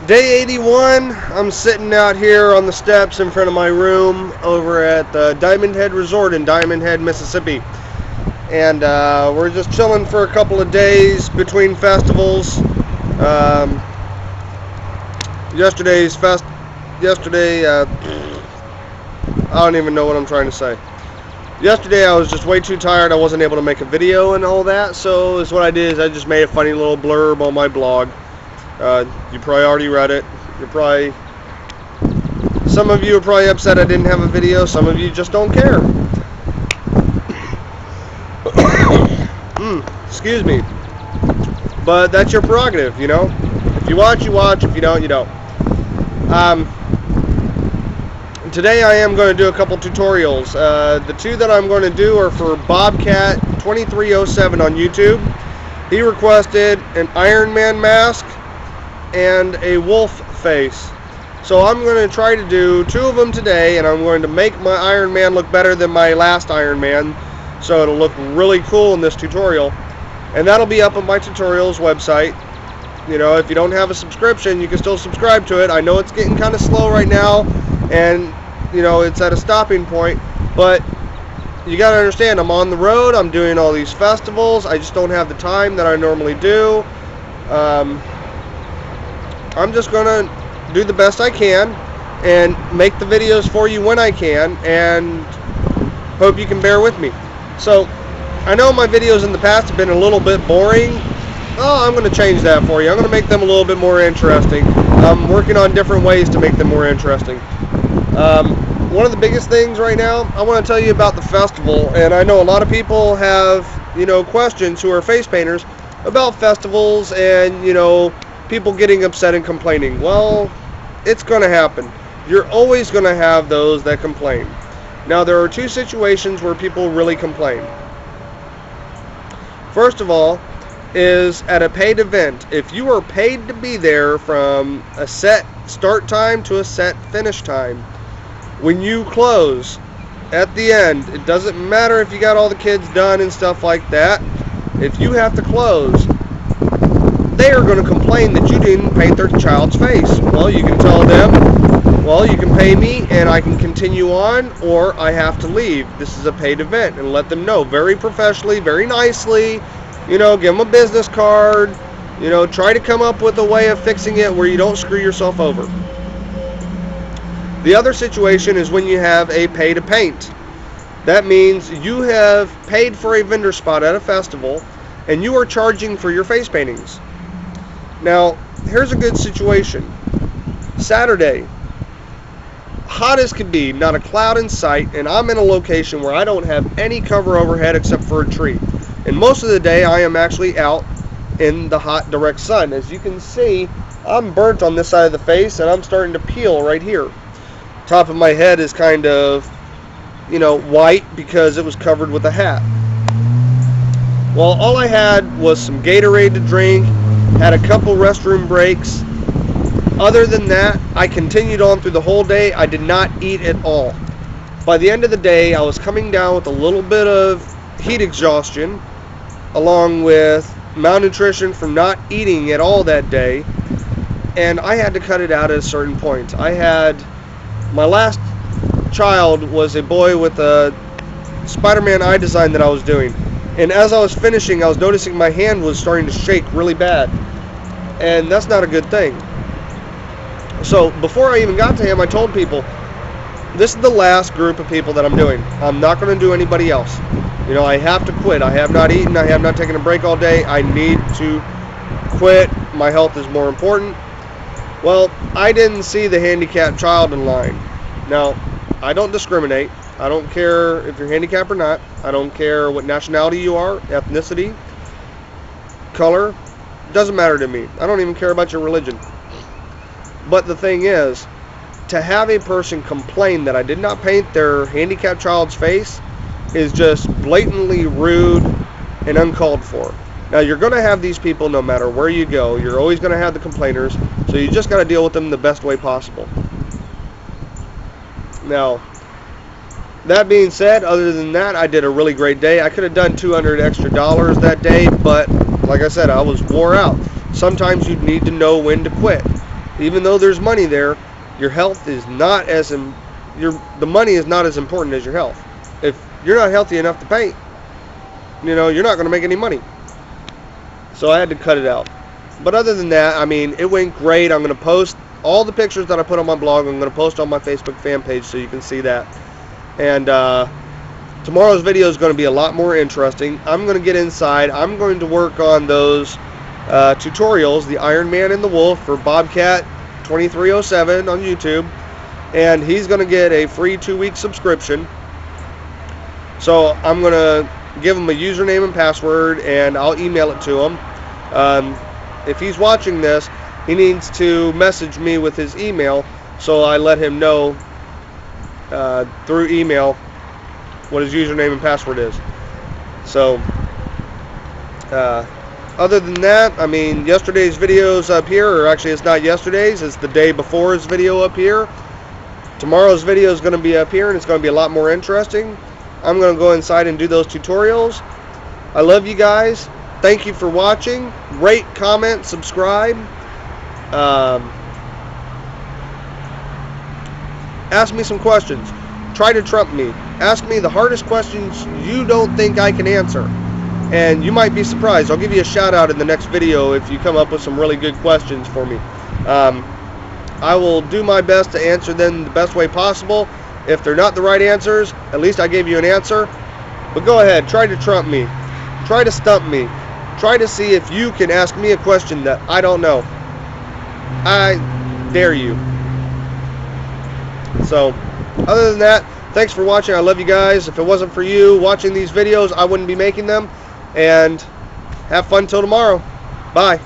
Day 81, I'm sitting out here on the steps in front of my room over at the Diamond Head Resort in Diamond Head, Mississippi. And we're just chilling for a couple of days between festivals. Yesterday, I don't even know what I'm trying to say. Yesterday I was just way too tired. I wasn't able to make a video and all that. So is what I did is I just made a funny little blurb on my blog. You probably already read it. Some of you are probably upset I didn't have a video. Some of you just don't care. Excuse me. But that's your prerogative, you know. If you watch, you watch. If you don't, you don't. Today I am going to do a couple tutorials. The two that I'm going to do are for Bobcat2307 on YouTube. He requested an Iron Man mask and a wolf face. So I'm going to try to do two of them today, and I'm going to make my Iron Man look better than my last Iron Man, so it'll look really cool in this tutorial. And that'll be up on my tutorials website. You know, if you don't have a subscription, you can still subscribe to it. I know it's getting kind of slow right now, and you know, it's at a stopping point, but you got to understand, I'm on the road, I'm doing all these festivals, I just don't have the time that I normally do. I'm just going to do the best I can and make the videos for you when I can, and hope you can bear with me. So, I know my videos in the past have been a little bit boring. Oh, I'm going to change that for you. I'm going to make them a little bit more interesting. I'm working on different ways to make them more interesting. One of the biggest things right now, I want to tell you about the festival, and I know a lot of people have, you know, questions who are face painters about festivals and, you know, people getting upset and complaining. Well, it's going to happen. You're always going to have those that complain. Now, there are two situations where people really complain. First of all, is at a paid event. If you are paid to be there from a set start time to a set finish time, when you close at the end, it doesn't matter if you got all the kids done and stuff like that. If you have to close, they are going to complain that you didn't paint their child's face. Well, you can tell them, well, you can pay me and I can continue on, or I have to leave. This is a paid event, and let them know very professionally, very nicely. You know, give them a business card. You know, try to come up with a way of fixing it where you don't screw yourself over. The other situation is when you have a pay to paint. That means you have paid for a vendor spot at a festival and you are charging for your face paintings. Now, here's a good situation. Saturday, hot as could be, not a cloud in sight, and I'm in a location where I don't have any cover overhead except for a tree. And most of the day I am actually out in the hot direct sun. As you can see, I'm burnt on this side of the face and I'm starting to peel right here. Top of my head is kind of, you know, white because it was covered with a hat. Well, all I had was some Gatorade to drink, had a couple restroom breaks. Other than that, I continued on through the whole day. I did not eat at all. By the end of the day, I was coming down with a little bit of heat exhaustion, along with malnutrition from not eating at all that day, and I had to cut it out at a certain point. My last child was a boy with a Spider-Man eye design that I was doing, and as I was finishing, I was noticing my hand was starting to shake really bad, and that's not a good thing. So before I even got to him, I told people, this is the last group of people that I'm doing. I'm not going to do anybody else. You know, I have to quit. I have not eaten. I have not taken a break all day. I need to quit. My health is more important. Well, I didn't see the handicapped child in line. Now, I don't discriminate. I don't care if you're handicapped or not. I don't care what nationality you are, ethnicity, color. It doesn't matter to me. I don't even care about your religion. But the thing is, to have a person complain that I did not paint their handicapped child's face is just blatantly rude and uncalled for. Now, you're going to have these people no matter where you go. You're always going to have the complainers, so you just got to deal with them the best way possible. Now, that being said, other than that, I did a really great day. I could have done $200 extra that day, but like I said, I was wore out. Sometimes you need to know when to quit. even though there's money there, your health is not as the money is not as important as your health. If you're not healthy enough to paint, you're not going to make any money. So I had to cut it out. But other than that, I mean, it went great. I'm going to post all the pictures that I put on my blog. I'm going to post on my Facebook fan page so you can see that. And tomorrow's video is going to be a lot more interesting. I'm going to get inside. I'm going to work on those tutorials, the Iron Man and the Wolf for Bobcat 2307 on YouTube. And he's going to get a free 2-week subscription. So I'm going to give him a username and password, and I'll email it to him. If he's watching this, he needs to message me with his email, so I let him know through email what his username and password is. So other than that, I mean, yesterday's video's up here, or actually it's not yesterday's, it's the day before's video up here. Tomorrow's video is going to be up here, and it's going to be a lot more interesting. I'm going to go inside and do those tutorials. I love you guys. Thank you for watching. Rate, comment, subscribe. Ask me some questions. Try to trump me. Ask me the hardest questions you don't think I can answer. And you might be surprised. I'll give you a shout out in the next video if you come up with some really good questions for me. I will do my best to answer them the best way possible. If they're not the right answers, at least I gave you an answer. But go ahead, try to trump me. Try to stump me. Try to see if you can ask me a question that I don't know. I dare you. So, other than that, thanks for watching. I love you guys. If it wasn't for you watching these videos, I wouldn't be making them. And have fun till tomorrow. Bye.